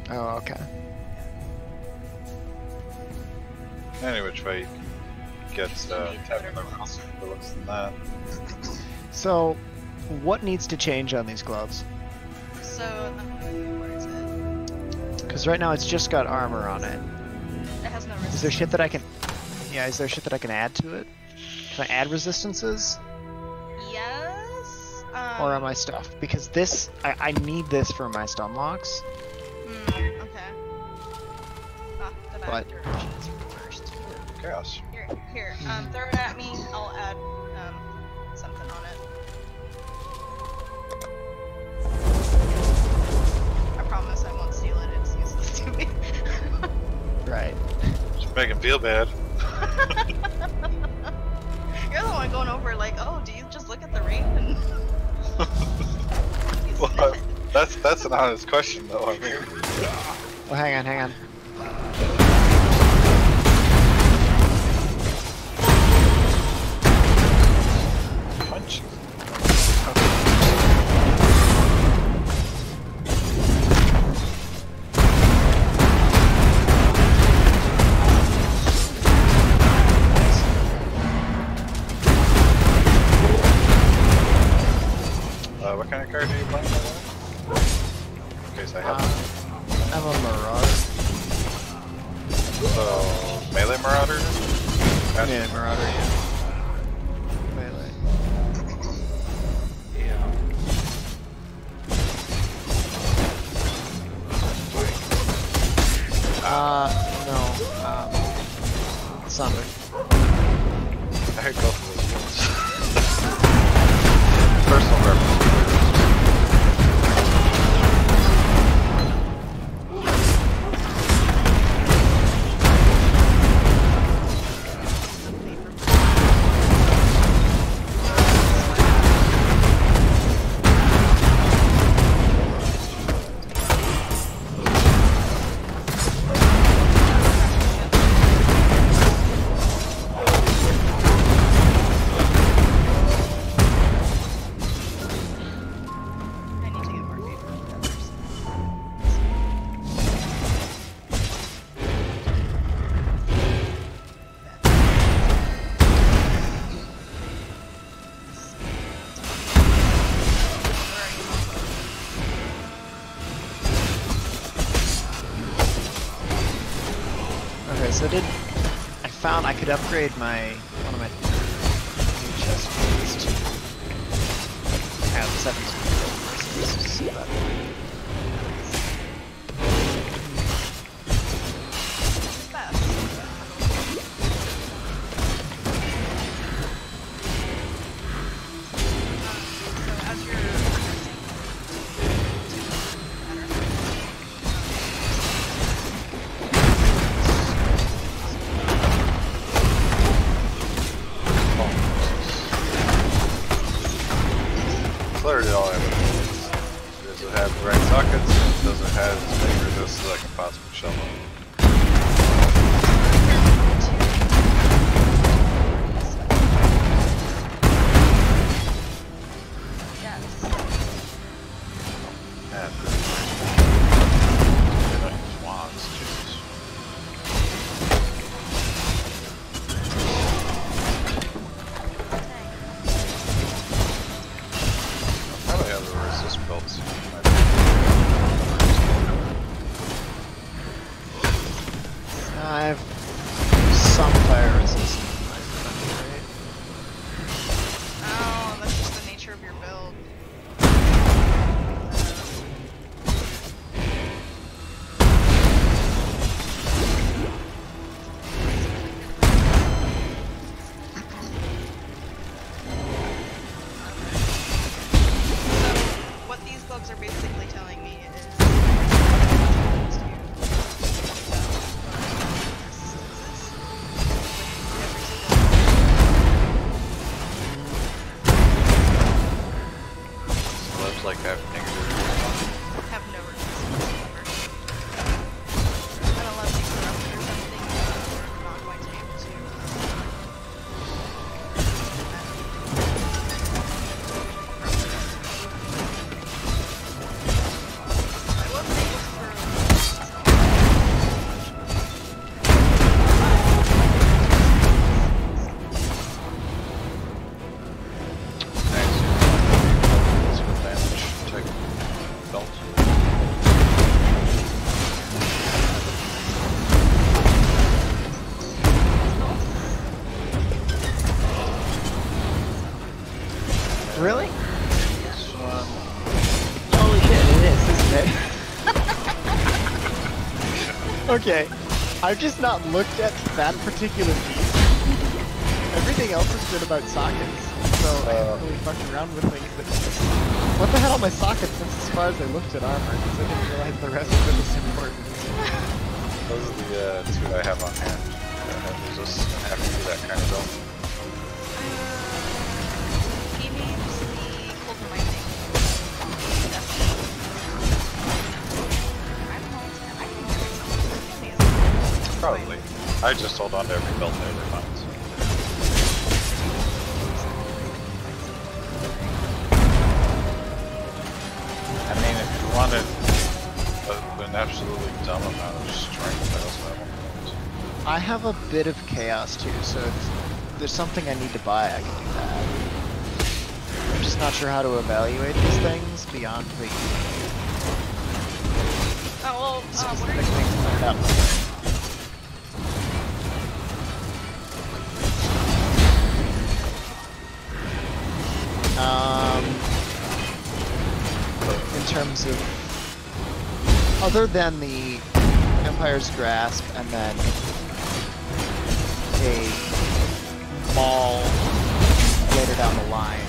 Oh, okay. Any which way you can get tapping the rounds for less than that. So, what needs to change on these gloves? So, where is it? Because right now it's just got armor on it. It has no resistance. Is there shit that I can... Yeah, is there shit that I can add to it? Can I add resistances? Yes. Or am I stuffed? Because this... I need this for my stun locks. Okay. Ah, the back But- direction is reversed. Chaos. Here, throw it at me. I'll add something on it. I promise I won't steal it. It's useless to me. Right. Just make him feel bad. You're the one going over like, oh, do you just look at the raven? Well, that's an honest question, though. I mean, Oh, hang on. punch. What kind of card are you playing, by the way? In case I have. I'm a Marauder. So, melee marauder? Yeah, Marauder, yeah. Melee. Yeah. No. Sunder. I heard both of those ones. Personal reference. I need to get more paper with feathers. Okay, so I found I could upgrade one of my new chest plates to have 7 versus, so that So as you're progressing, Clarity all I have. Does it have the right sockets? Does it have as many resistances as I can possibly shove on? yes. And I use wands, Jesus. I probably have the resist belts. I have some fire resistance. Right? Oh, that's just the nature of your build. So, what these gloves are basically telling me is So that's like half negative. have no resistance whatsoever. And unless you corrupt it or something, you're not going to be able to. I will say Okay. Okay. I've just not looked at that particular piece. Everything else has been about sockets, so I haven't really fucked around with things that just... What the hell are my sockets since as far as I looked at armor? Because I didn't realize the rest of it was important. Those are the two I have on hand. We're just gonna have to do that kind of build. He needs the cold lightning. Probably. I just hold on to every belt I ever find. So. I mean, if you wanted an absolutely dumb amount of strength, I also have one of those. I have a bit of chaos too, so if there's something I need to buy, I can do that. I'm just not sure how to evaluate these things beyond the Oh, well, what specific are you things like that. In terms of, other than the Empire's Grasp and then a maul later down the line,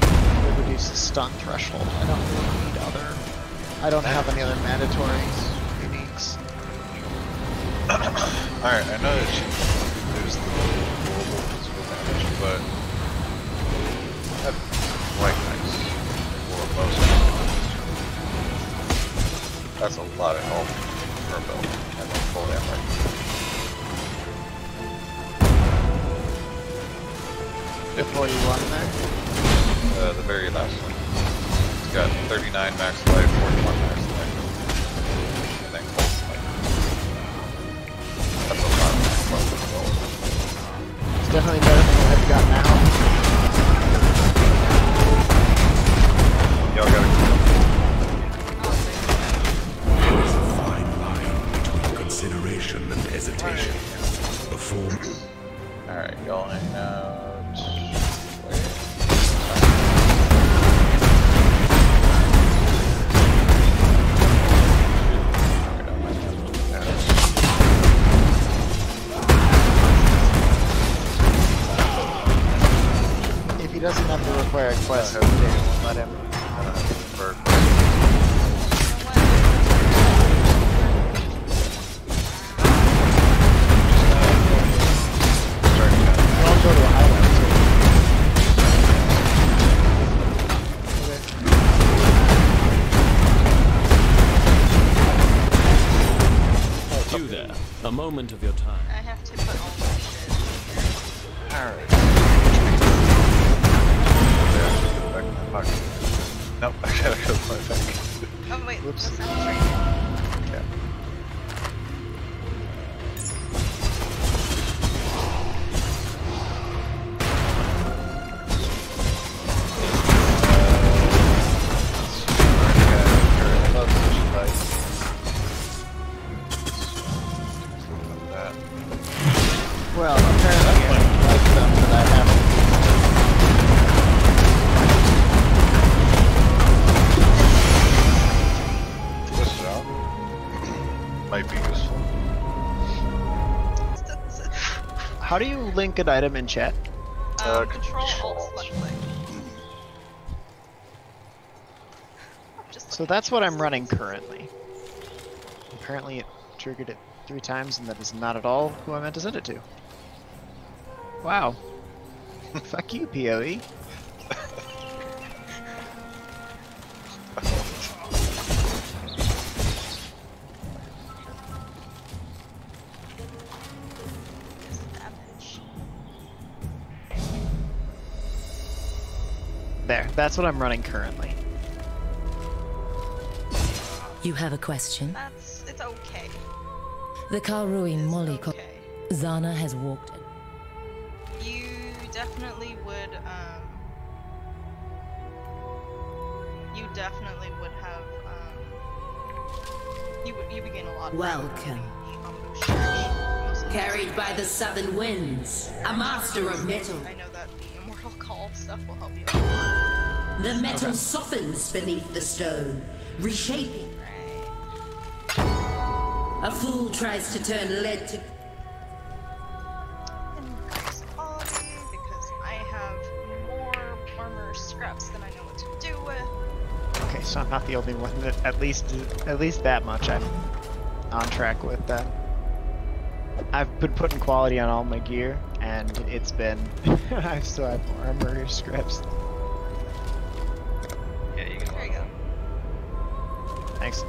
it reduces stun threshold. I don't really need other. I don't have any other mandatory uniques. Alright, I know that you lose the global physical damage, but that's quite nice for most of it. That's a lot of health for a build, and then full damage. Before you run there? The very last one. It's got 39 max life, 41 max life, and then cold life. That's a lot of max life as well. It's definitely better than what I've got now. Y'all gotta keep up. There is a fine line between consideration and hesitation. Before. Alright, going out. Wait. If he doesn't have the required quest, we'll let him. I'll go to a highlight too. You there, a moment of your time. I have to put all my shit here. Alright. Back in my pocket. Nope, I gotta go to my bank. Oh wait, Whoops. that sounds right. Yeah. Well, apparently I like them, but I haven't. This job might be useful. How do you link an item in chat? Control Alt left click. Just So that's what I'm running currently. Apparently it triggered it 3 times, and that is not at all who I meant to send it to. Wow. Fuck you, PoE. damage. There, that's what I'm running currently. You have a question? It's okay. The Karui It's Molly okay. Zana has walked in. You definitely would, have, you would gain a lot. Welcome. Mostly Carried by the southern winds, a master of metal. I know that the immortal call stuff will help you a lot. The metal softens beneath the stone, reshaping. A fool tries to turn lead to... Increase quality, because I have more armor scraps than I know what to do with. Okay, so I'm not the only one that at least that much I'm on track with that. I've been putting quality on all my gear, and it's been I still have more armor scripts. Yeah, you can. There you go. Thanks.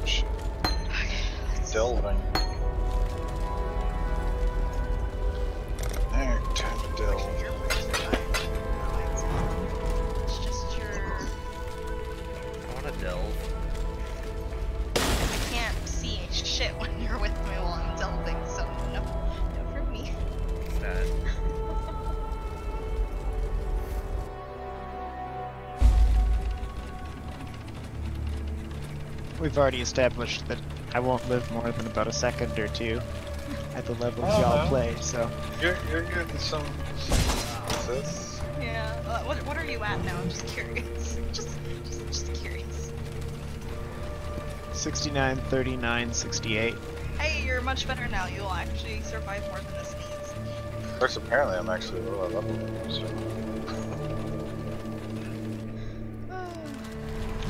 Shit. Delving. Alright, time to delve. It's just your... I want to delve. I can't see shit when you're with me while I'm delving, so no for me. Sad. We've already established that I won't live more than about a second or two at the levels y'all play, so... You're getting some assists. Yeah. What are you at now? I'm just curious. just curious. 69, 39, 68. Hey, you're much better now. You'll actually survive more than a sneeze. Of course, apparently I'm actually lower level, so...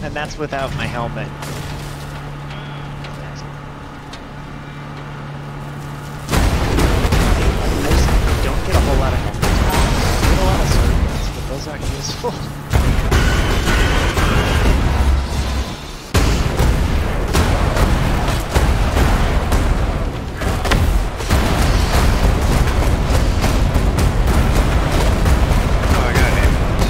And that's without my helmet. I don't get a whole lot of helmets. I get a lot of circles, but those aren't useful. Oh, I got an ambulance.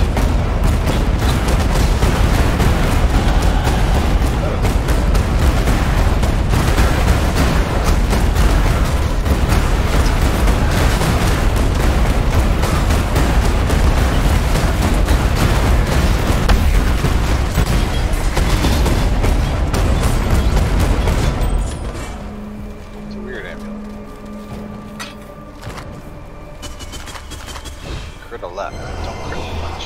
It's a weird ambulance. Crit a lot, don't crit much.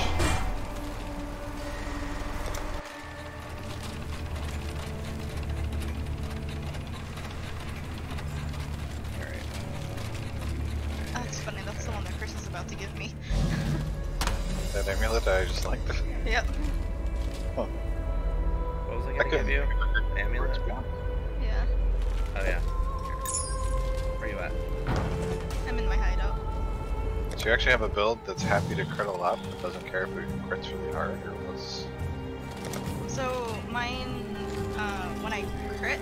That's funny. That's the one that Chris is about to give me. That amulet, I just like the... Yep. Huh. What was I I gonna give you? couldn't- Amulet? Yeah. Oh yeah. Where you at? I'm in my hideout. Do you actually have a build that's happy to crit a lot, but doesn't care if it crits really hard, or what's... So mine, when I crit,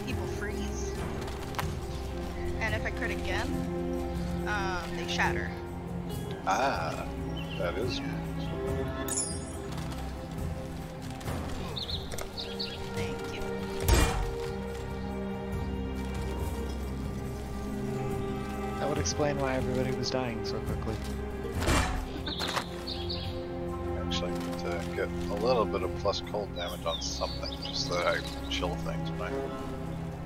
people freeze, and if I crit again, they shatter. Ah, that is... Thank you. That would explain why everybody was dying so quickly. Actually need to get a little bit of plus cold damage on something, just so that I chill things by.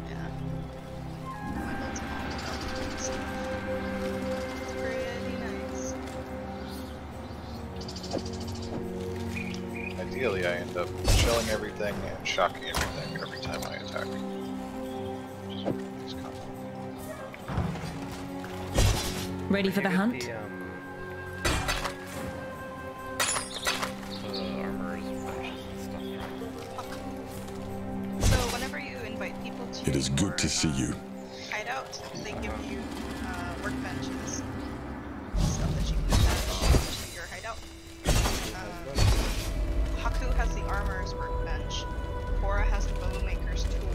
Yeah. My build's all so it's pretty nice. Ideally, I end up chilling everything and shocking everything every time I attack. Which is what makes combat. Ready for the Where you hunt? get the armors, punches, and stuff. So whenever you invite people to It is good to see you. hideout, they give you workbenches, stuff that you can attach to your hideout. Haku has the armor's workbench, Cora has the bowmaker's tool,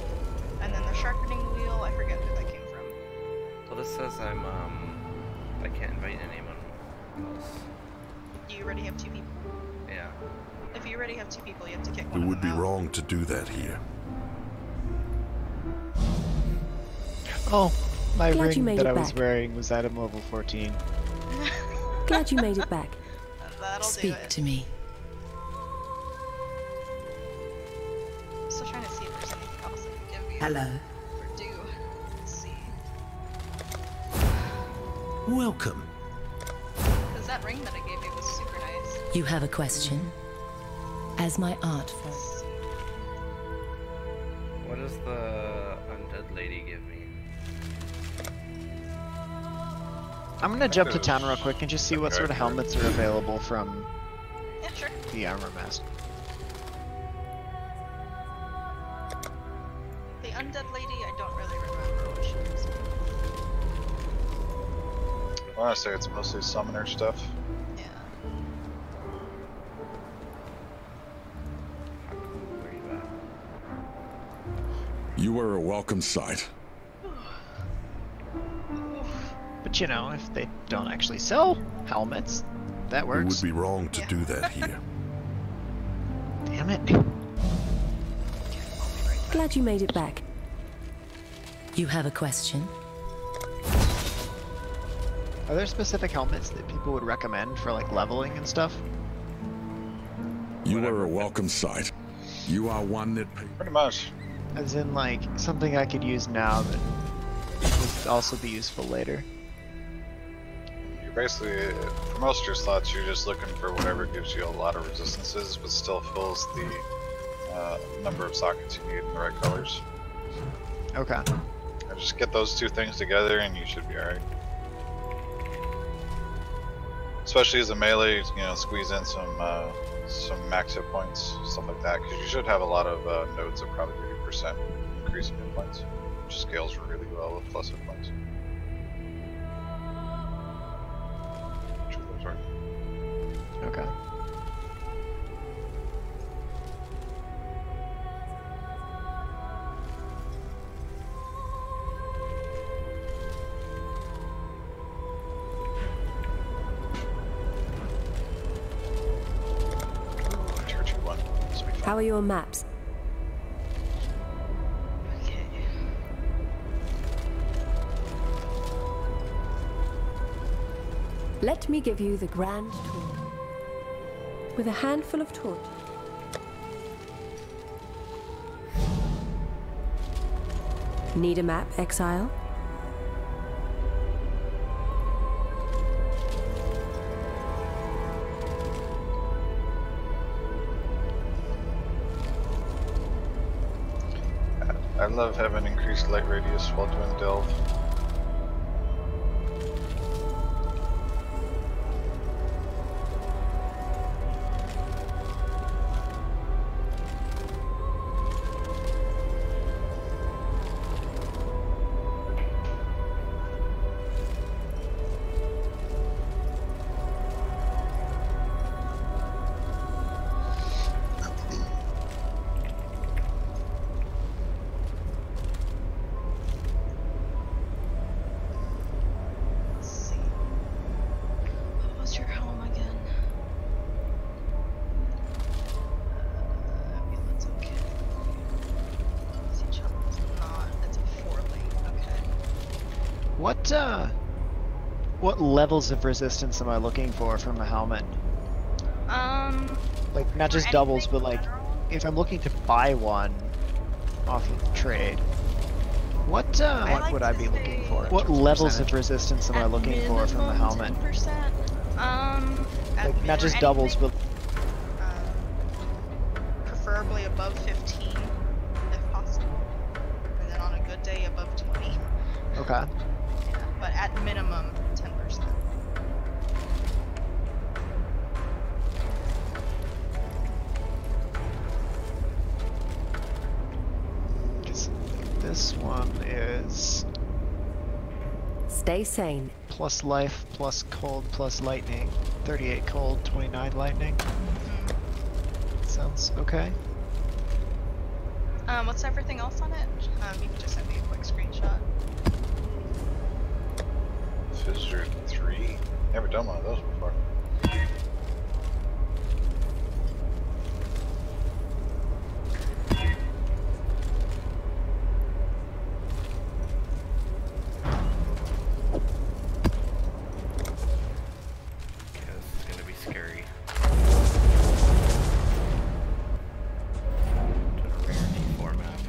and then the sharpening wheel, I forget who that came from. Well, this says I can't invite anyone else. Do you already have 2 people? Yeah. If you already have 2 people, you have to kick It one would of be them out. wrong to do that here. Oh, my Glad you ring made that it I was back. wearing was at a level 14. Glad you made it back. That'll do Speak it. to me. I'm still trying to see if there's anything else I can give you. Hello. Or do. Let's see. Welcome. Because that ring that I gave you was super nice. You have a question? As my art form. What does the undead lady give me? I'm gonna jump to town real quick and just see what sort of helmets are available from Yeah, sure. the armor master. The undead lady, I don't really remember what she was. I want to say it's mostly summoner stuff. Yeah. How cool are you at? You are a welcome sight. But you know, if they don't actually sell helmets, that It works. would be wrong to do that here. Damn it. Glad you made it back. You have a question? Are there specific helmets that people would recommend for like leveling and stuff? You are a welcome sight. You are one that Pretty much. As in like something I could use now that would also be useful later. You're basically, for most of your slots, you're just looking for whatever gives you a lot of resistances, but still fills the number of sockets you need in the right colors. Okay. And just get those two things together and you should be alright. Especially as a melee, you know, squeeze in some max hit points, stuff like that, because you should have a lot of nodes of probably 30% increase in hit points, which scales really well with plus hit points. True, those are. Okay. Tier 2 one. This will be fun. How are your maps? Okay. Let me give you the grand tour. With a handful of torches. Need a map, Exile? I love having increased light radius while doing delve. Let's see. What was your helm again? Okay, that's okay. Each helm is not. It's a 4-lane. Okay. What levels of resistance am I looking for from a helmet? Like not for just doubles, anything but like general? if I'm looking to buy one off of trade, what like would I to be looking say- for? What levels of Percentage. resistance am I At looking for from the minimum, helmet? 10%. Like not for just doubles, anything, but preferably above 15, if possible. And then on a good day, above 20. okay. Yeah, but at minimum, 10%. This one is Stay sane. plus life, plus cold, plus lightning. 38 cold, 29 lightning. Sounds okay. What's everything else on it? You can just send me a quick screenshot. Fissure 3? Never done one of those before. Okay, this is gonna be scary. To a rarity format.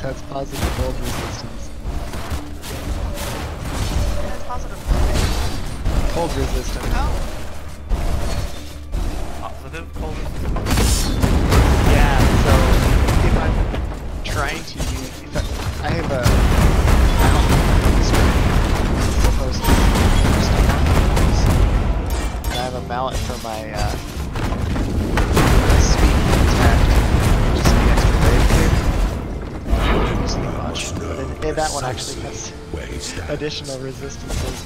has positive cold resistance. That's positive. Cold resistance. Oh. Positive cold resistance? Yeah, so if I'm trying to use, if I have a mount supposed to and I have a mallet for my speed attack, just the extra wave clear. Using much, but that one actually has where he stands. additional resistances.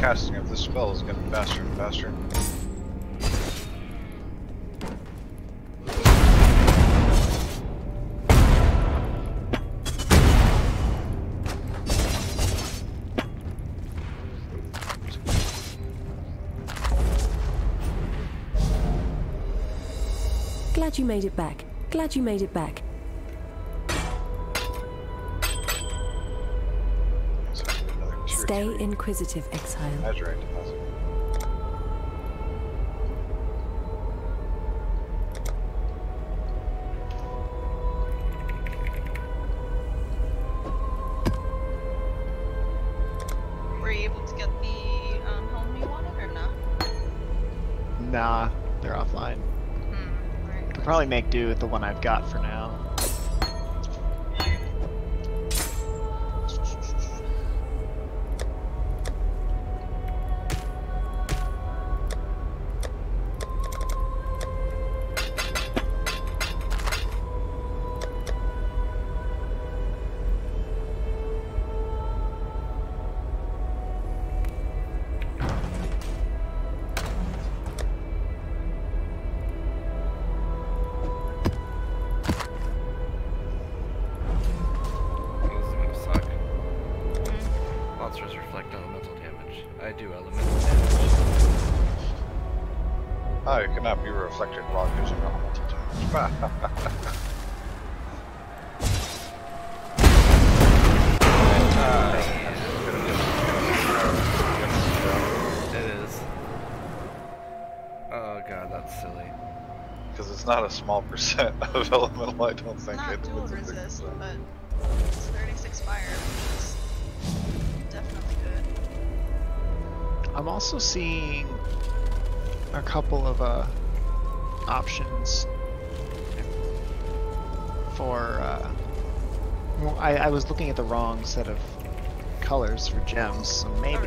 Casting of this spell is getting faster and faster. Glad you made it back. Glad you made it back. Stay inquisitive, exile. Azurite deposit. Were you able to get the home you wanted or not? Nah, they're offline. Right. Could probably make do with the one I've got for now. I do elemental damage. Oh, it cannot be reflected while using elemental damage. It is. Oh god, that's silly. Because it's not a small percent of elemental, I don't think. Not dual it's a big resist, percent. but it's 36 fire, which is definitely good. I'm also seeing a couple of options for well, I was looking at the wrong set of colors for gems, so maybe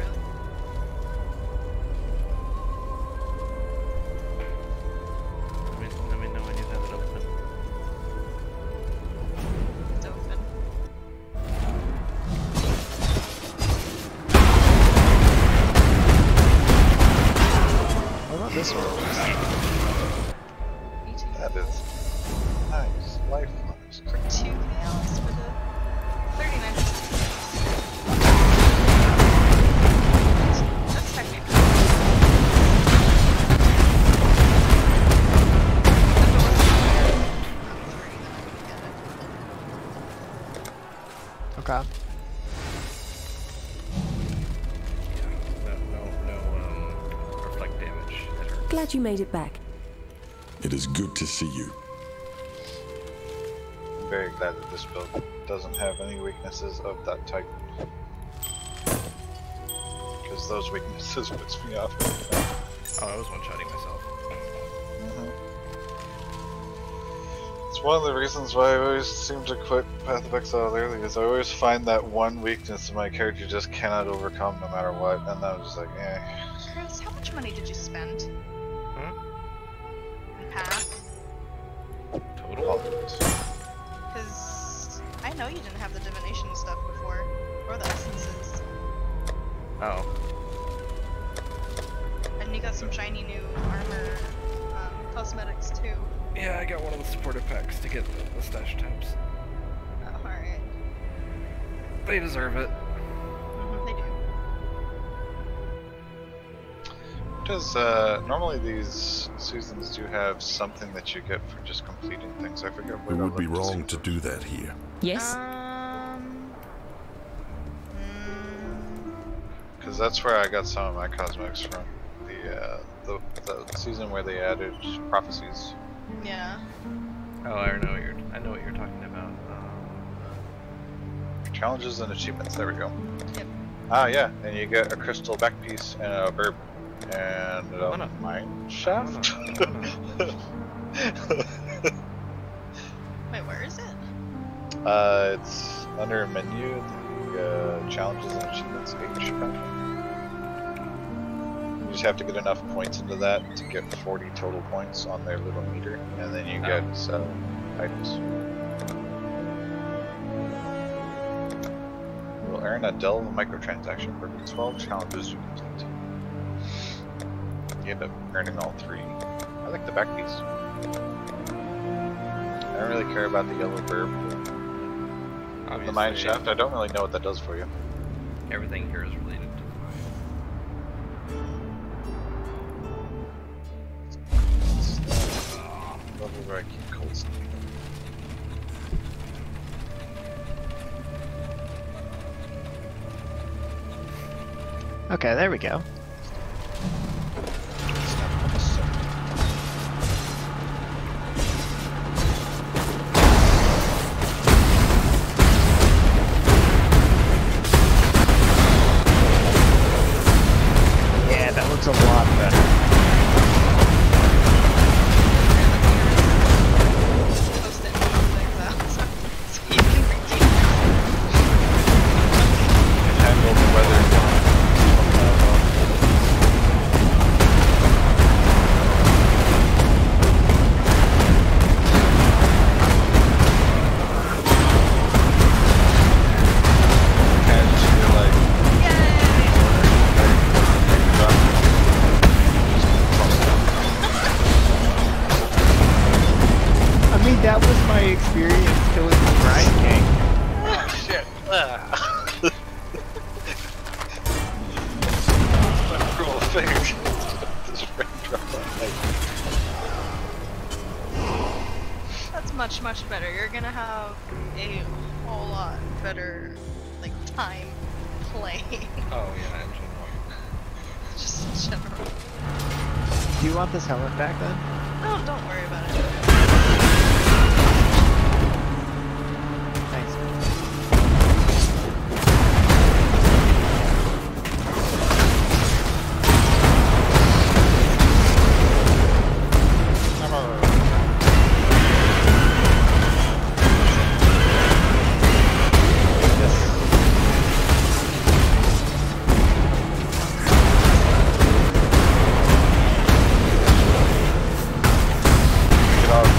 Oh, really? Let me know when you have it open. It's open. what about this one? Me too. That is nice. Lifeline. For 2 chaos for the 39%. That's technically. Okay. Yeah, no reflect damage. That hurts. Glad you made it back. It is good to see you. I'm very glad that this build doesn't have any weaknesses of that type. Because those weaknesses piss me off. Oh, I was one-shotting myself. It's one of the reasons why I always seem to quit Path of Exile early, is I always find that one weakness that my character just cannot overcome no matter what, and then I'm just like, eh. Chris, how much money did you spend? In Path? Total. Because I know you didn't have the divination stuff before, or the essences. Oh. And you got some shiny new armor cosmetics too. Yeah, I got one of the supportive packs to get the stash tabs. Oh, alright. They deserve it. They do. Does normally these seasons do have something that you get for just completing things? I forget what It would be I looked wrong see. to do that here. Yes? Because that's where I got some of my cosmetics from. The season where they added prophecies. Yeah. Oh, I know what you're talking about. Challenges and achievements, there we go. Yep. Ah, yeah, and you get a crystal back piece and a verb. And a mine shaft? Wait, where is it? It's under menu, the challenges and achievements H. You just have to get enough points into that to get 40 total points on their little meter, and then you get items. You will earn a delve microtransaction for every 12 challenges you complete. You end up earning all 3. I like the back piece. I don't really care about the yellow verb. The mine shaft, I don't really know what that does for you. Everything here is related to the level where I keep cold sleeping. Okay, there we go. Yeah, that looks a lot better. Post it things out so you can redeem Handle the weather. I mean, that was my experience killing the Bride King. Shit. My cruel fate. This raindrop on light. That's much better. You're gonna have a whole lot better, like, time playing. Oh yeah, in general. Just in general. Do you want this helmet back then? No, don't worry about it. Thanks. Get off.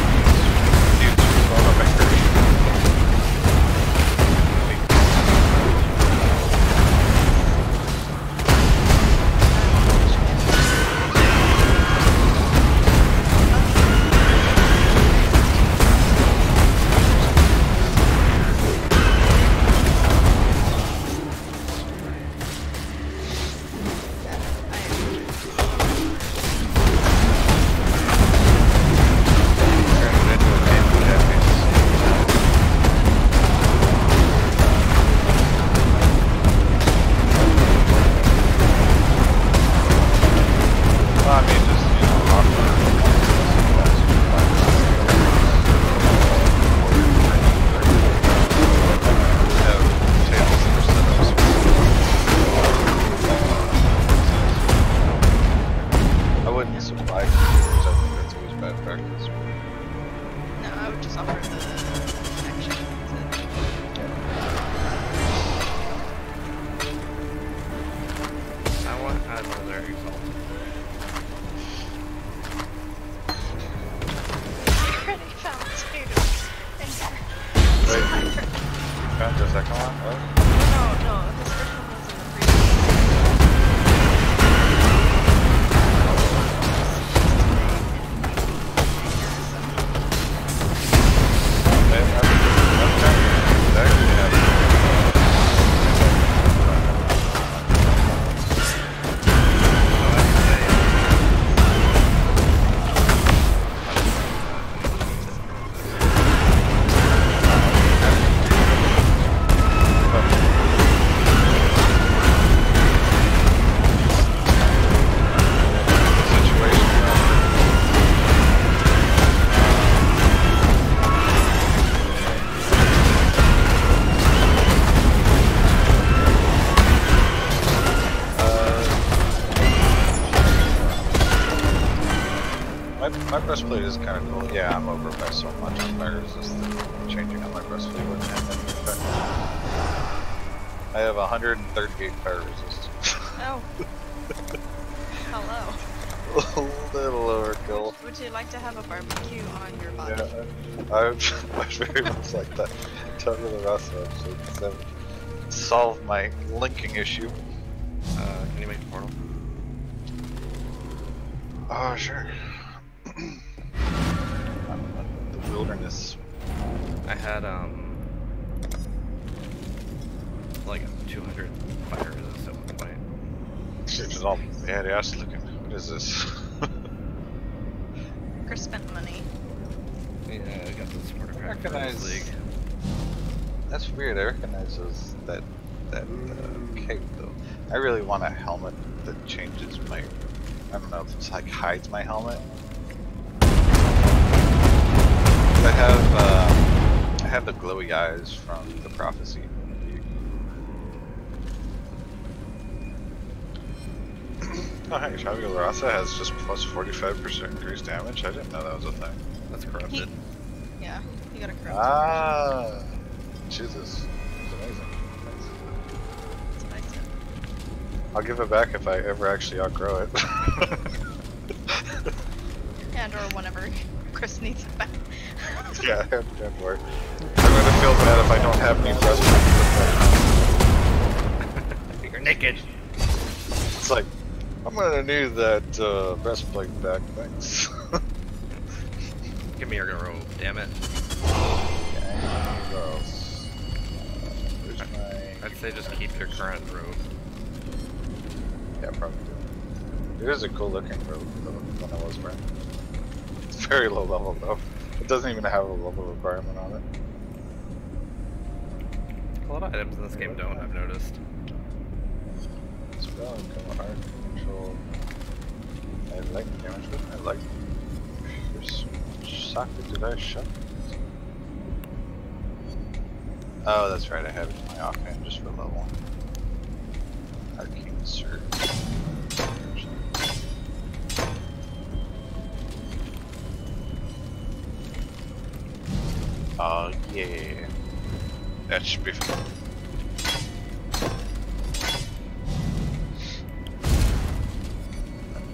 second one? What? No, his first one was in the previous. My breastplate is kind of cool. Yeah, I'm over by so much fire resistance. Changing on my breastplate wouldn't have any effect. I have 138 fire resist. Oh. Hello. A little overkill. Would you like to have a barbecue on your body? Yeah, I very much like that. Tabula rasa, actually, because that would solve my linking issue. Can you make a portal? Oh, sure. The wilderness. I had like 200 fire resist at one point. It's all badass looking. What is this? Chris spent money. Yeah, I got the supporter pack for Recognize- this league. That's weird. I recognize that cape though. I really want a helmet that changes my. I don't know if it's like hides my helmet. I have the glowy eyes from the prophecy. Oh hey, Tabula rasa has just plus 45% increased damage. I didn't know that was a thing. That's corrupted. Yeah, you got a corrupt. Ah, Jesus, it's amazing. Nice. That's what I said. I'll give it back if I ever actually outgrow it. And or whenever Chris needs it back. Yeah, don't worry. I'm gonna feel bad if I don't have any breastplate. You're naked. It's like, I'm gonna need that breastplate back, thanks. Give me your robe, damn it. Where else? Where's my... I'd say just keep your current robe. Yeah, probably do. It is a cool looking robe, though, when I was wearing it. It's very low level, though. It doesn't even have a level requirement on it. A lot of items in this game don't, I've noticed. Spell and come hard control. I like damage, but I like. Which socket did I shut? Oh, that's right, I have it in my offhand just for level 1. Arcane Surge. Oh, yeah. That should be fun.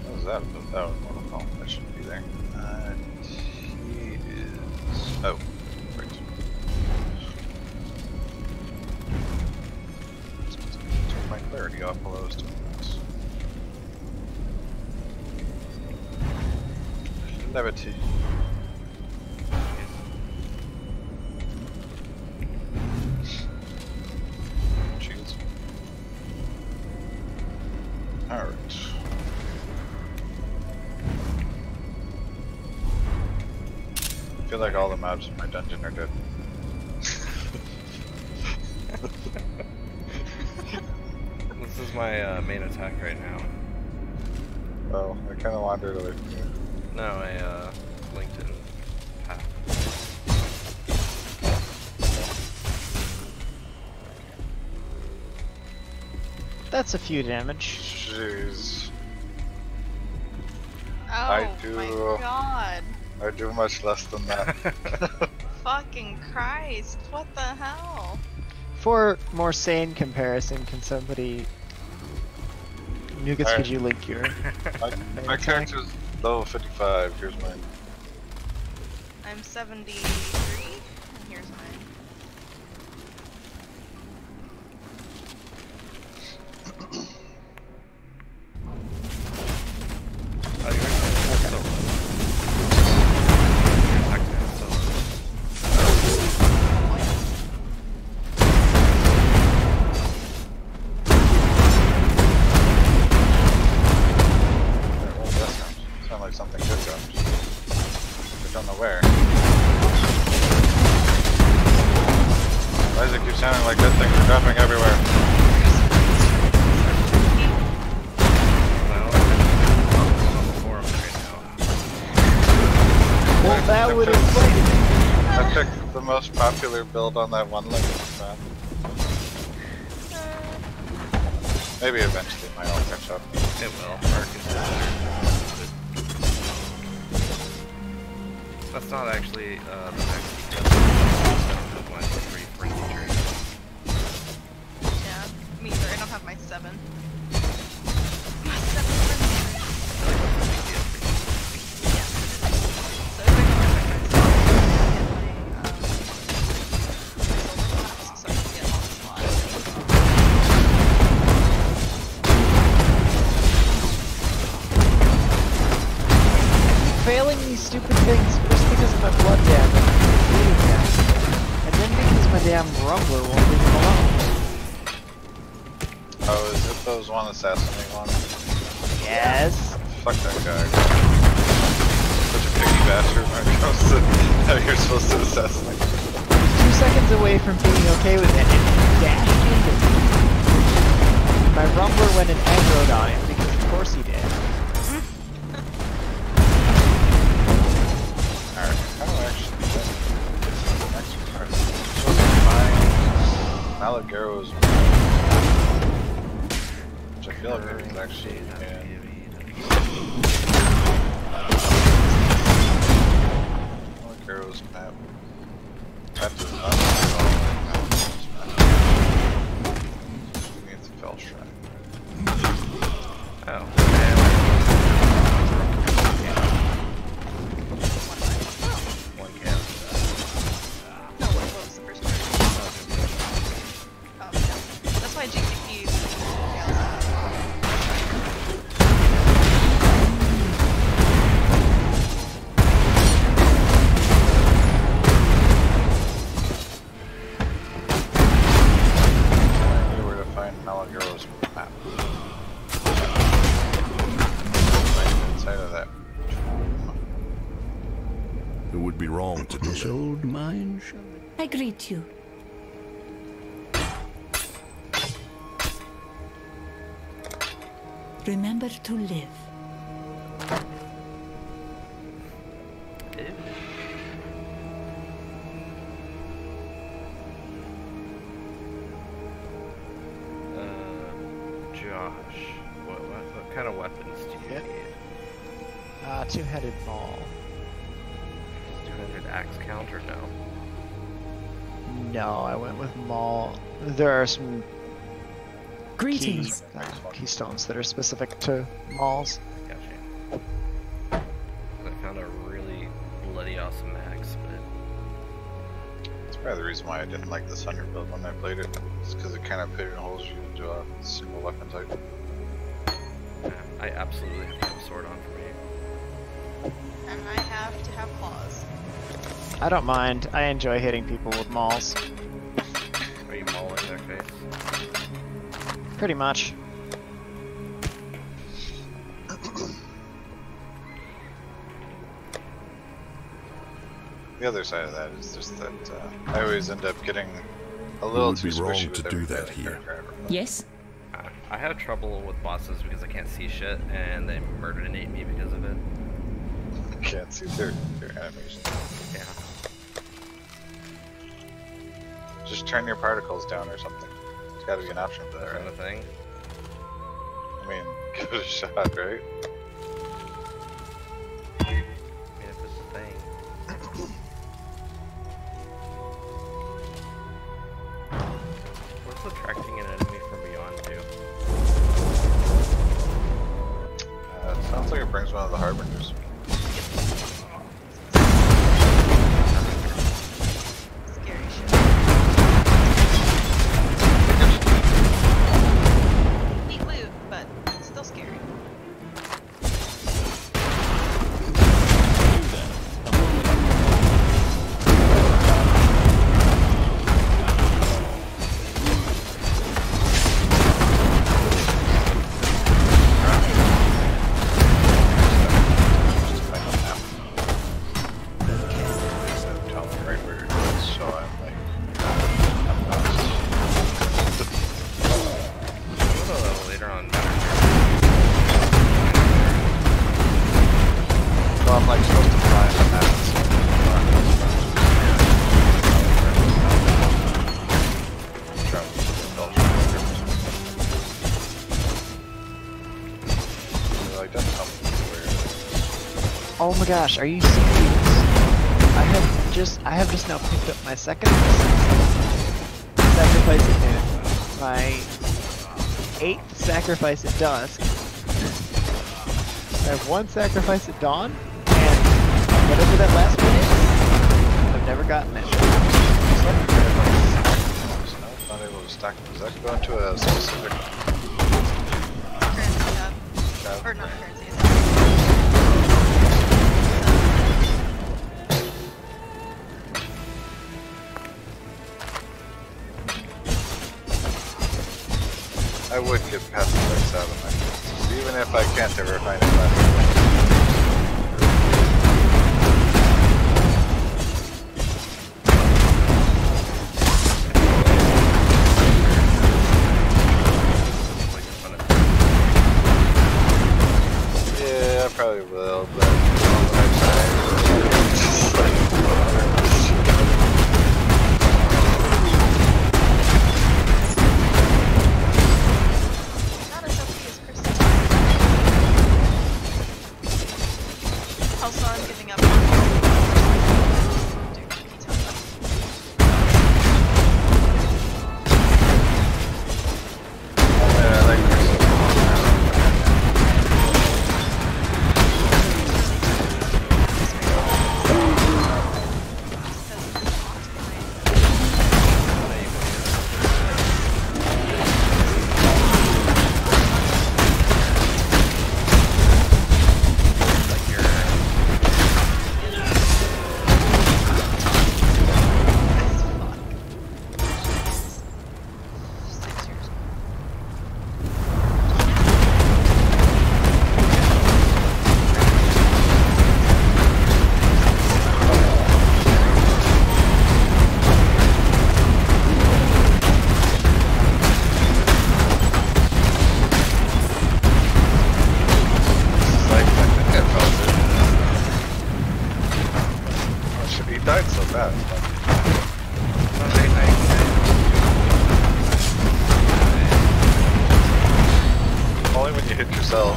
What was that? Oh, Mortal Kombat. That shouldn't be there. And he is. Oh, right. Took my clarity off while I was doing this. Levity. Jeez. Alright. I feel like all the mobs in my dungeon are dead. This is my main attack right now. Oh, I kind of wandered away from you. No, I linked in path. That's a few damage. Jeez. Oh do- my god. I do much less than that. Fucking Christ. What the hell? For more sane comparison, can somebody... Nuggets, Alright. could you link your... My character's level 55. Here's mine. I'm 73, and here's mine. sounding like good things are dropping everywhere. Well, that would explain it. I picked the most popular build on that one link, man. Maybe eventually my all catch up. It will. Mark is That's not actually the next one free for nature. Yeah, me either. I don't have my 7. My 7 So if I go back my 7, I can get my silver class so I can get all the slots. Failing these stupid things first because of my blood damage, and then because my damn rumbler won't leave him alone. Oh, is it those one assassinate one? Yes. Fuck that guy. Such a picky bastard when it comes to how you're supposed to assassinate. 2 seconds away from being okay with it, and he dashed into me. My rumbler went and aggroed on him because of course he did. Alright, how do I actually get this next part? So my Malagaro's, which I feel like it is actually Malagaro's map. That does not involve Malagaro's map. It means a fell shrine. Oh. One count. No, what was the first one? Oh, yeah. That's why GCP is I knew where to find Malagaro's map. Right inside of that. It would be wrong to do so. Old mine. I greet you. Remember to live. Josh, what kind of weapons do you Hit. need? Two-headed ball. 200 axe count or no? No, I went with maul. There are some Greetings. keystones that are specific to mauls. Gotcha. I found a really bloody awesome axe, but That's probably the reason why I didn't like the Thunder build when I played it. It's because it kind of pigeonholes you into a single weapon type. yeah, I absolutely have to have a sword on for me. and I have to have claws. I don't mind. I enjoy hitting people with mauls. Are you mauling their face? Pretty much. The other side of that is just that I always end up getting a little would too be wrong squishy to with do every that here. character I ever play. Yes? I have trouble with bosses because I can't see shit, and they murdered me because of it. Can't see their animations. Yeah. Just turn your particles down or something. There's gotta be an option for that, Is that a right? thing? I mean, give it a shot, right? I mean, if it's a thing. What's attracting an enemy from beyond do? It sounds like it brings one of the harbingers. Scary shit. Neat loot, but still scary. Oh my gosh, are you serious? I have just now picked up my second sacrifice at noon, my 8th sacrifice at dusk. I have 1 sacrifice at dawn, and whatever that last one is, I've never gotten it. Not able to stack. Does that go into a specific Currency tab. tab? Or not currency. I would get past the next out of my chances. Even if I can't ever find it last. Yeah, I probably will, but next time. Not as OP as Kristen. Also, I'm giving up. Dude, can you tell me? Yeah, I like died so fast. Only when you hit yourself.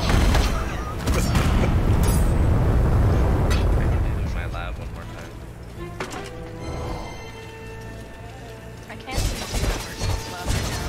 My lab one more time. I can't even do that versus lab right now.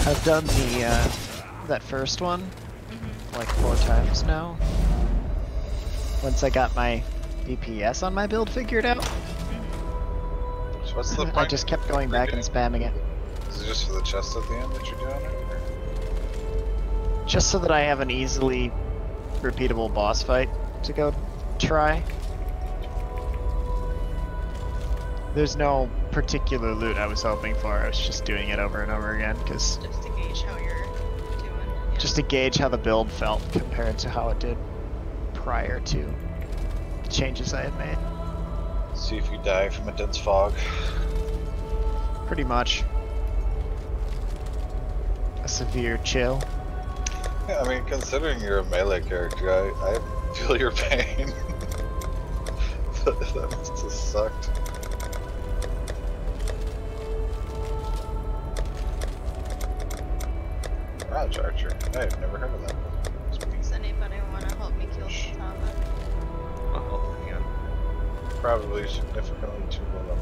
I've done the that first one like 4 times now. Once I got my DPS on my build figured out, So what's the point? I just kept going back and spamming it. Is it just for the chest at the end that you're doing it? Just so that I have an easily repeatable boss fight to go try. There's no particular loot I was hoping for, I was just doing it over and over again, because Just to gauge how you're doing. Yeah. just to gauge how the build felt compared to how it did prior to the changes I had made. See if you die from a dense fog. Pretty much. A severe chill. Yeah, I mean, considering you're a melee character, I feel your pain. That must have sucked. Raj Archer. I've never heard of that. Does anybody want to help me kill Satama? Oh, yeah. Probably significantly too low.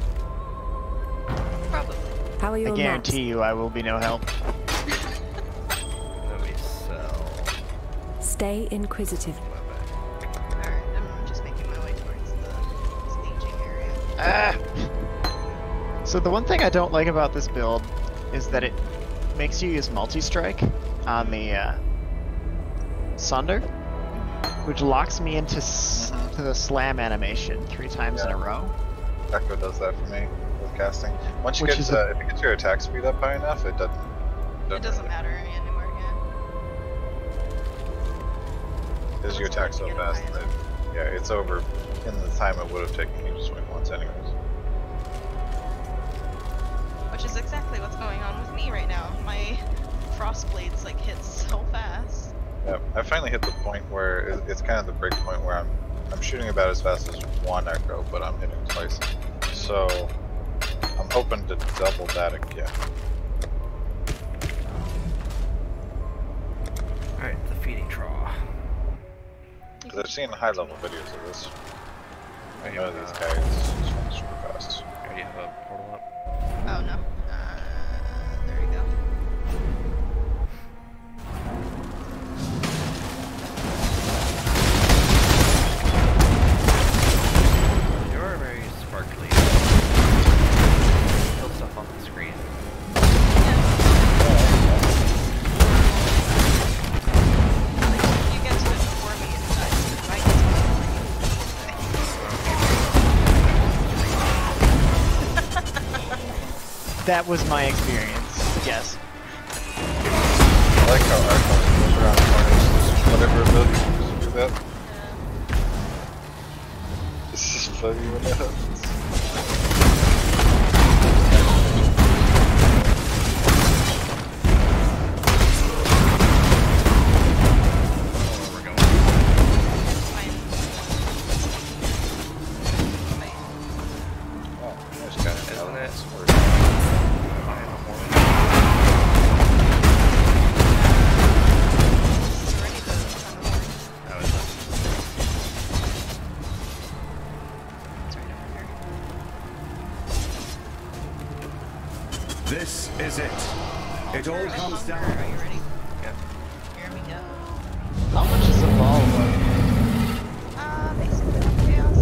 Probably. How are I your guarantee you I will be no help. Let me sell. Stay inquisitive. Alright, I'm just making my way towards the staging area. Ah! So the one thing I don't like about this build is that it makes you use multi-strike on the Sunder, which locks me into to the slam animation 3 times in a row. Echo does that for me with casting. Once you Which get is if you get your attack speed up high enough, it doesn't. It doesn't matter anymore, yeah. Because you attack so Get fast high that yeah, it's over in the time it would have taken you to swing once anyways. Which is exactly what's going on with me right now. My frost blades like hit so fast. Yeah, I finally hit the point where it's kind of the break point where I'm shooting about as fast as one echo, but I'm hitting twice. So I'm hoping to double that again. Alright, the feeding trough. Because I've seen high level videos of this. I know these guys swing super fast. Do you have a portal up? Oh no. There you go. You're very sparkly. Kill stuff off the screen. Like, you get to it before me and I get to That was my experience. Yes. I like how Archon goes around corners. Whatever ability you use to do that. This is funny when that happens. We're going. Oh, nice guy. Isn't it? This is it. It all comes down. Are you ready? Yeah. Here we go. How much is the ball worth? Basically chaos.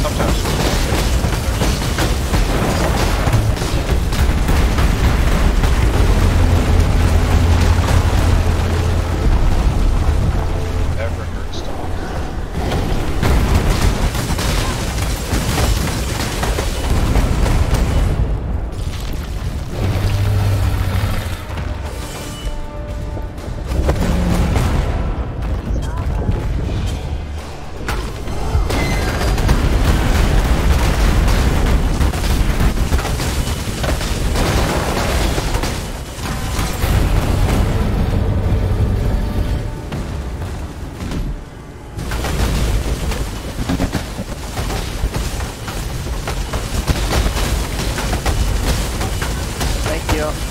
Sometimes. Never hurts to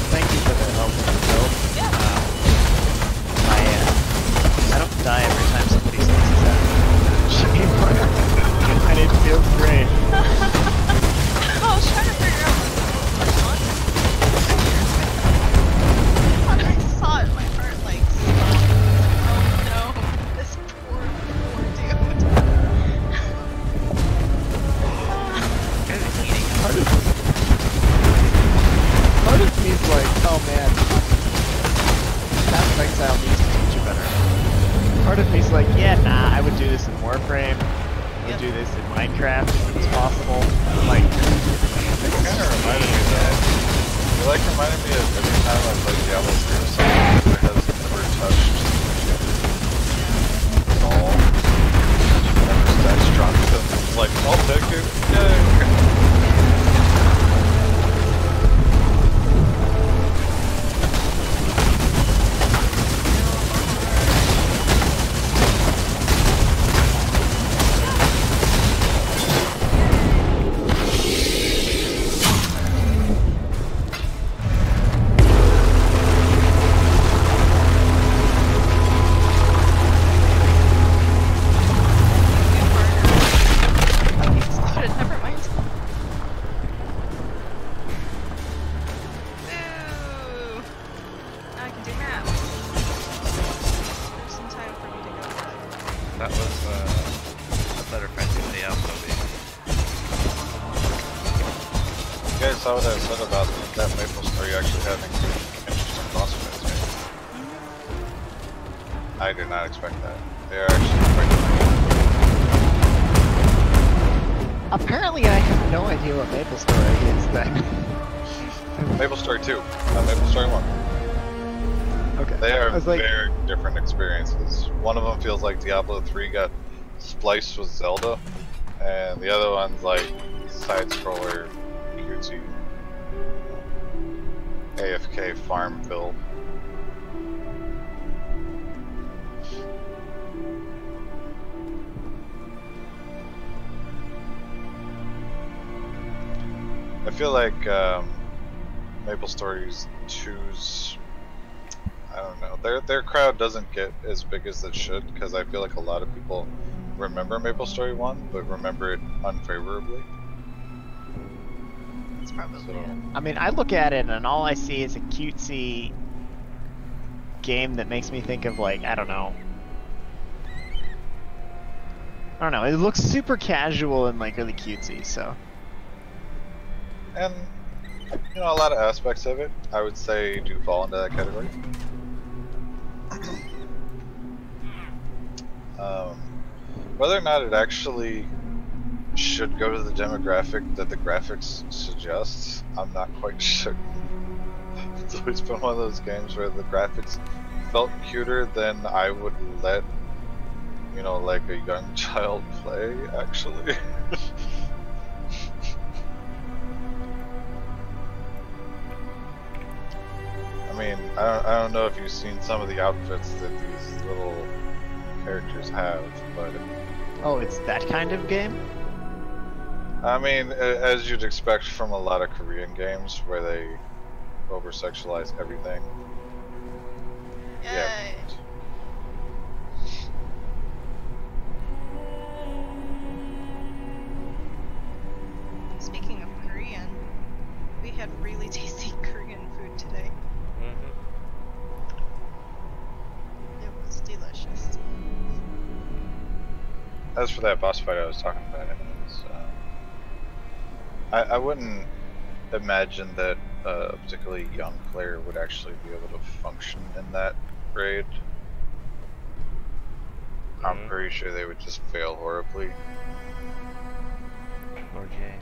Thank you for the help with the build. I don't die every time somebody says that. I didn't feel great. I was trying to figure out what was going on. I saw it, my heart like stopped. Oh no, this poor dude. Guys are eating. Part of me's like, oh man, Path of Exile needs to teach you better. Part of me's like, yeah, nah, I would do this in Warframe. I would do this in Minecraft if it was possible. Like, It kind of reminded me of that. It like reminded me of every time I played Diablo 3 or something that has never touched all. Never stats dropped them. It's like, I'll take it. Yay! Never mind. Ooh. Now I can do maps. There's some time for me to go. That was a better fancy than the Diablo movie. You guys saw what I said about that Maple story actually having interesting boss fights, right? I did not expect that. They are actually quite good. apparently I have no idea what Maple Story is then. Maple Story 2, not Maple Story 1. Okay. They are I was like, very different experiences. One of them feels like Diablo 3 got spliced with Zelda, and the other one's like side-scroller, cutesy, AFK Farmville. I feel like MapleStory 2's, I don't know, their crowd doesn't get as big as it should, because I feel like a lot of people remember MapleStory 1, but remember it unfavorably. That's probably So, it. I mean, I look at it and all I see is a cutesy game that makes me think of like, I don't know. It looks super casual and like really cutesy, so. and, you know, a lot of aspects of it, I would say, do fall into that category. Whether or not it actually should go to the demographic that the graphics suggests, I'm not quite sure. It's always been one of those games where the graphics felt cuter than I would let, you know, like a young child play, actually. I mean, I don't know if you've seen some of the outfits that these little characters have, but Oh, it's that kind of game? I mean, as you'd expect from a lot of Korean games where they over-sexualize everything. Yay. Speaking of Korean, we had really tasty Korean food today. It was delicious. As for that boss fight I was talking about, it was, I wouldn't imagine that a particularly young player would actually be able to function in that raid. I'm pretty sure they would just fail horribly. Or Jay.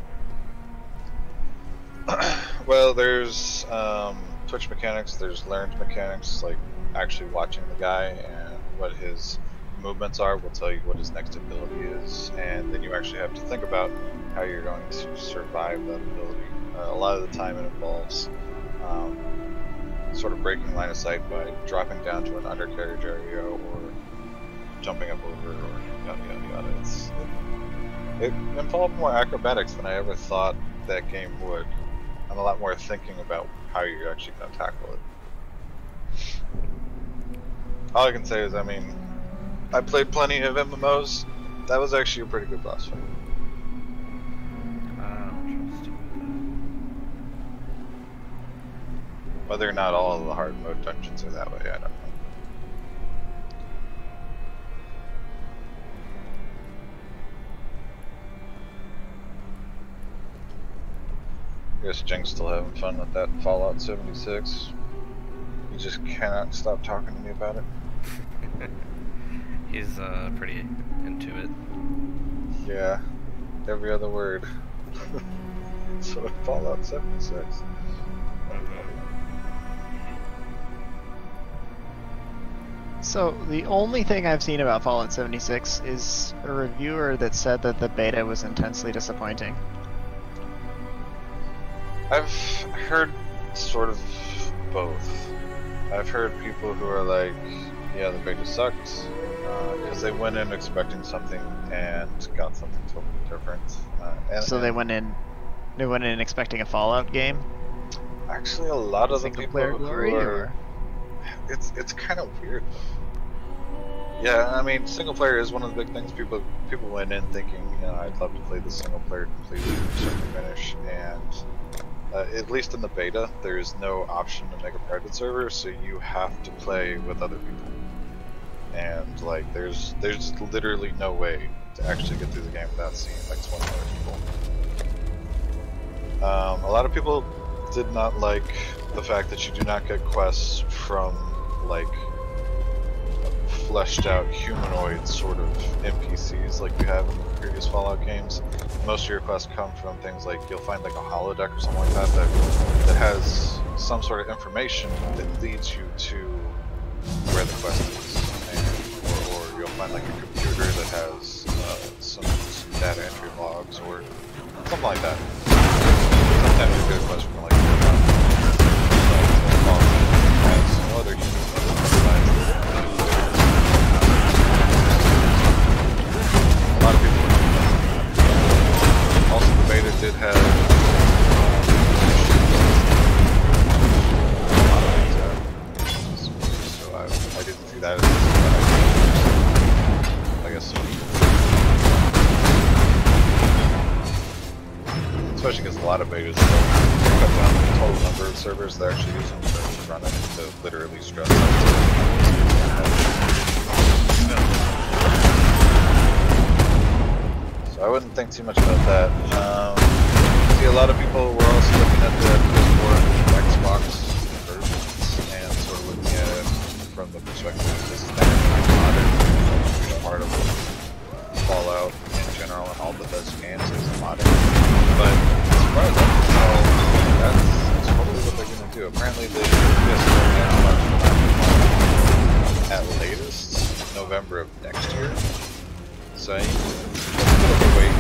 Well, there's Twitch mechanics, there's learned mechanics, like actually watching the guy and what his movements are will tell you what his next ability is, and then you actually have to think about how you're going to survive that ability. A lot of the time it involves sort of breaking line of sight by dropping down to an undercarriage area or jumping up over or yada yada yada. It involved more acrobatics than I ever thought that game would, and a lot more thinking about how you're actually going to tackle it. All I can say is, I mean, I played plenty of MMOs. That was actually a pretty good boss fight. I don't trust you with Whether or not all of the hard mode dungeons are that way, I don't know. I guess Jing's still having fun with that Fallout 76. He just cannot stop talking to me about it. that. He's pretty into it. Yeah, every other word. So Fallout 76. So the only thing I've seen about Fallout 76 is a reviewer that said that the beta was intensely disappointing. I've heard sort of both. I've heard people who are like, yeah, the beta sucked, because they went in expecting something and got something totally different. So they went in expecting a Fallout game? Actually, a lot of the Single people player who glory, are, or? it's kind of weird though. Yeah, I mean, single player is one of the big things. People went in thinking, you know, I'd love to play the single player completely from start to finish, and at least in the beta, there is no option to make a private server, so you have to play with other people. And like, there's literally no way to actually get through the game without seeing like 20 other people. A lot of people did not like the fact that you do not get quests from like fleshed out humanoid sort of NPCs like you have in the previous Fallout games. Most of your quests come from things like, you'll find like a holodeck or something like that that has some sort of information that leads you to where the quest is, or you'll find like a computer that has some data entry logs or something like that. Sometimes you get a quest from like other humans that a lot of people. Also, the beta did have. I didn't see that as I guess so. Especially because a lot of betas cut down the total number of servers they're actually using to run it to literally stress out. So I wouldn't think too much about that. See, a lot of people were also looking at the PS4 and Xbox versions and sort of looking at it from the perspective of this is not modern, part of Fallout in general and all the best games is modern. But as far as I can tell, that's totally what they're going to do. Apparently the PS4 and Xbox will not be at latest November of next year. So a bit of a wait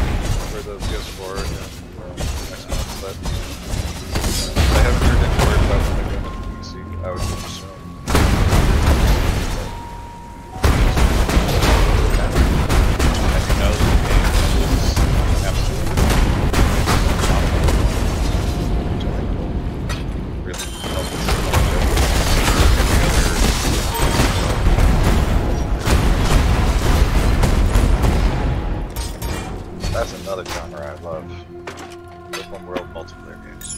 for the PS4 and Xbox, but I haven't heard any word about when they're doing it for PC. I would assume. That's another genre I love. Open world multiplayer games.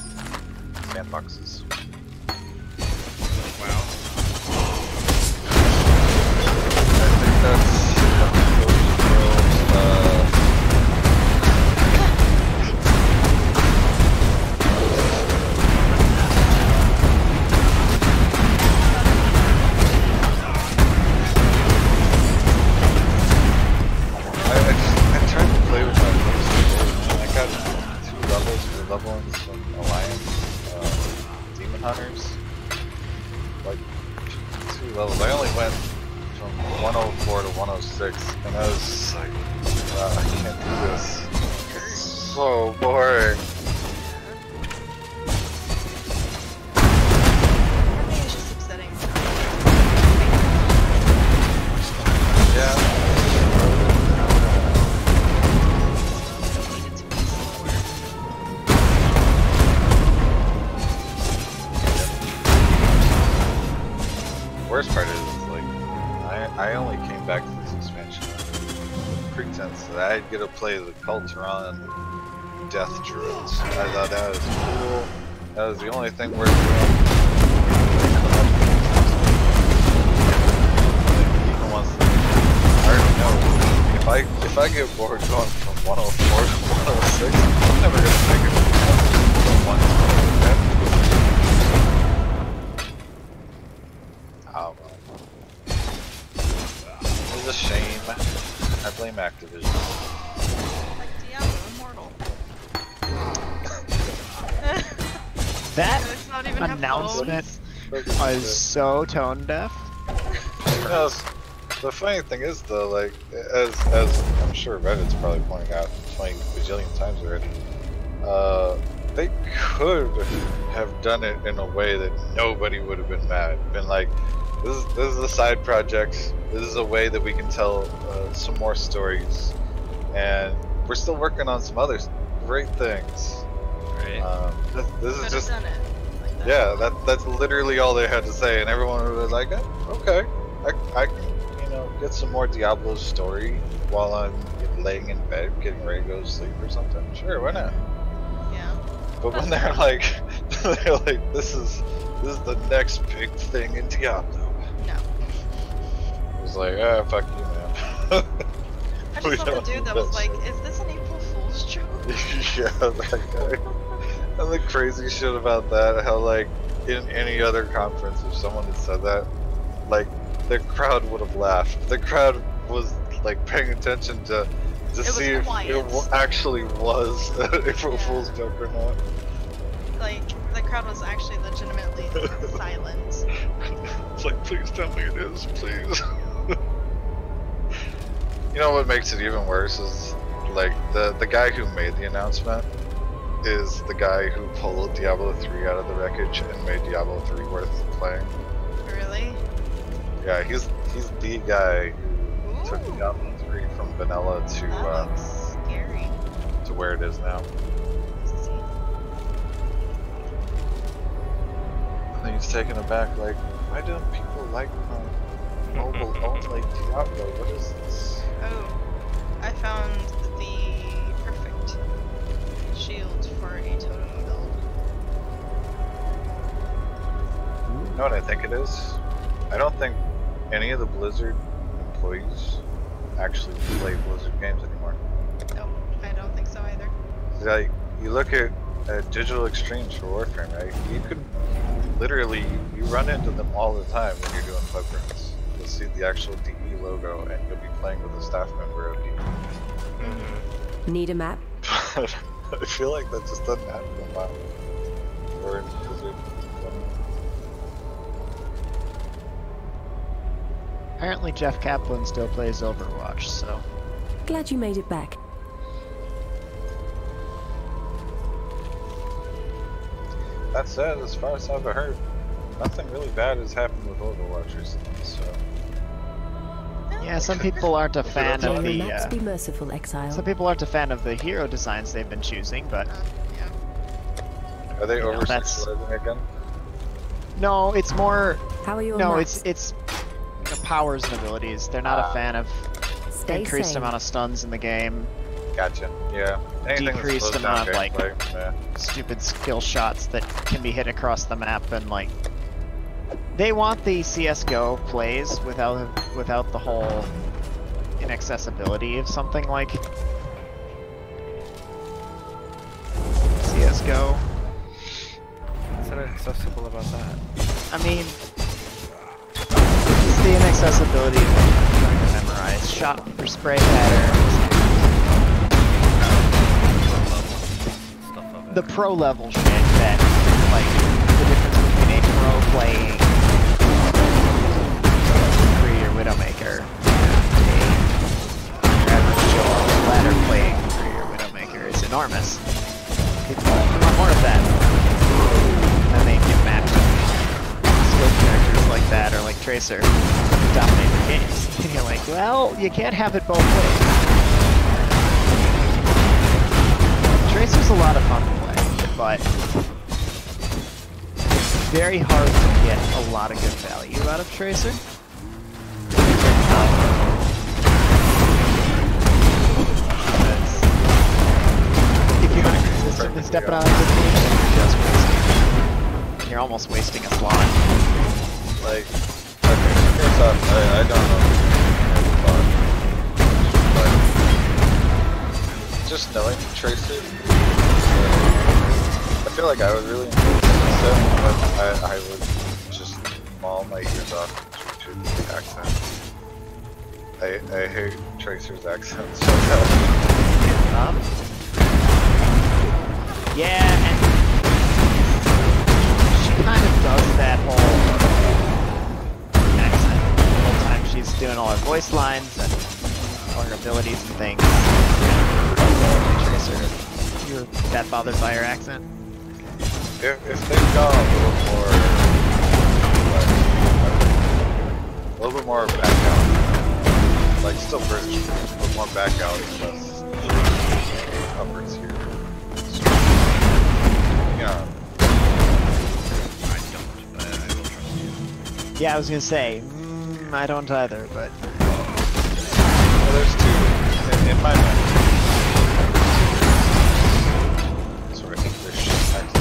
Sandboxes. Wow. I think that's I tried to play with my first game. I got 2 levels for leveling some Alliance Demon Hunters. Like 2 levels. I only went from 104 to 106, and I was just like, wow, I can't do this. It's so boring. For me, it's just upsetting. Yeah. Worst part is, like, I only came back to this expansion under the pretense that I'd get to play the Culturon Death Druids. I thought that was cool. That was the only thing worth doing. Even once, I already know, if I get bored going from 104 to 106, I'm never gonna make it from 1 to 110. Oh well. It's a shame. I blame Activision. Like Diablo Immortal. That It's not even have announcement phones. was so tone deaf. The funny thing is though, like, as I'm sure Reddit's probably pointing out 20 bajillion times already, they could have done it in a way that nobody would have been mad. Been like, this is a side project. This is a way that we can tell some more stories, and we're still working on some other great things. Right. This is Could just, have done it like that. yeah, that's literally all they had to say, and everyone was like, okay, I can, get some more Diablo story while I'm laying in bed, getting ready to go to sleep or something. Sure, why not? Yeah. But when they're like, this is the next big thing in Diablo. No. It was like, ah, fuck you, man. I We just saw the don't dude need that was that like, shit. is this an April Fool's joke? Yeah, that guy. And the crazy shit about that, how like in any other conference, if someone had said that, like the crowd would have laughed. The crowd was like paying attention to see if quiet. it actually was an April Yeah. Fool's joke or not. Like, the crowd was actually legitimately silent. It's like, please tell me it is, please. You know what makes it even worse is, like, the guy who made the announcement is the guy who pulled Diablo 3 out of the wreckage and made Diablo 3 worth playing. Really? Yeah, he's the guy who took Diablo 3 from vanilla That looks scary. to where it is now. Let's see. I think he's taken aback, like, why don't people like my mobile only Diablo? What is this? Oh, I found the perfect shield for a totem build. You know what I think it is? I don't think any of the Blizzard employees actually play Blizzard games anymore. No, I don't think so either. Like, you look at Digital Extremes for Warframe, right? You could literally, you run into them all the time when you're doing footprints. You'll see the actual DE logo and you'll be playing with a staff member of DE. Need a map? But I feel like that just doesn't happen a lot. Or in Blizzard. Apparently Jeff Kaplan still plays Overwatch, so... Glad you made it back. That said, as far as I've heard, nothing really bad has happened with Overwatch recently, so... Yeah, some people aren't a fan of May the, the maps be merciful, exile. some people aren't a fan of the hero designs they've been choosing, but... Yeah. Are they You know, over that's- sexualizing again? No, it's more... How are your No, maps? it's the powers and abilities. They're not a fan of Stay increased sane. amount of stuns in the game, Gotcha. Yeah. Anything that decreased slows down amount of, like, gameplay, yeah. stupid skill shots that can be hit across the map, and like... They want the CSGO plays without the whole inaccessibility of something like CSGO. What's so accessible about that? I mean, it's the inaccessibility of trying to memorize shot or spray patterns, Stuff of it. the pro level shit that, like, the difference between a pro playing Kree or Widowmaker and a average Joe on the ladder playing Kree or Widowmaker is enormous. People want more of that. And they get mapped skill characters like that, or like Tracer, to dominate the games. And you're like, well, you can't have it both ways. Tracer's a lot of fun to play, but it's very hard to get a lot of good value out of Tracer. Because if you're not consistently stepping out of the team, you're just wasting. You're almost wasting a slot. Like, okay, first off, I don't know but just knowing Tracer, I feel like I would really enjoy this stuff, but I would just maul my ears off to the accent. I hate Tracer's accent so much. Yeah, and she kind of does that whole accent the whole time she's doing all her voice lines and all her abilities and things. Tracer, you're that bothered by her accent? If they've got a little more back out, like still British, but more back out and less upwards here. Yeah. I don't, but I will trust you. Yeah, I was gonna say, I don't either, but... Well, there's two, in my mind. Sort of English accent. You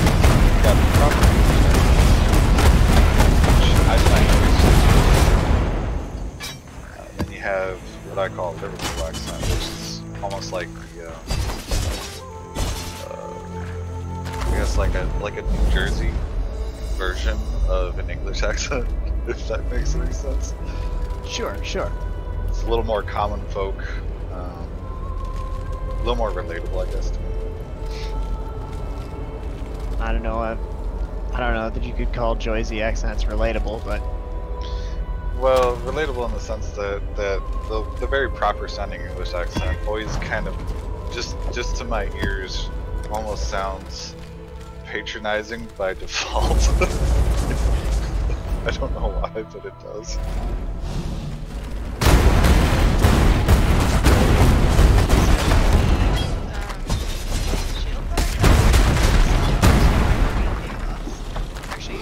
got the proper which I find then you have what I call Liverpool accent, which is almost like the, I guess like a New Jersey version of an English accent, if that makes any sense. Sure, sure. It's a little more common folk, a little more relatable, I guess, to me. I don't know, I don't know that you could call Joyzy accents relatable, but Well, relatable in the sense that the very proper sounding English accent always kind of just to my ears almost sounds patronizing by default. I don't know why, but it does. Shield actually.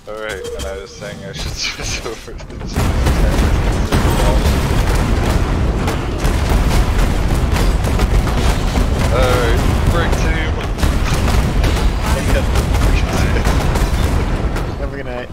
Alright, and I was saying I should switch over to this. Alright, break team. then we're gonna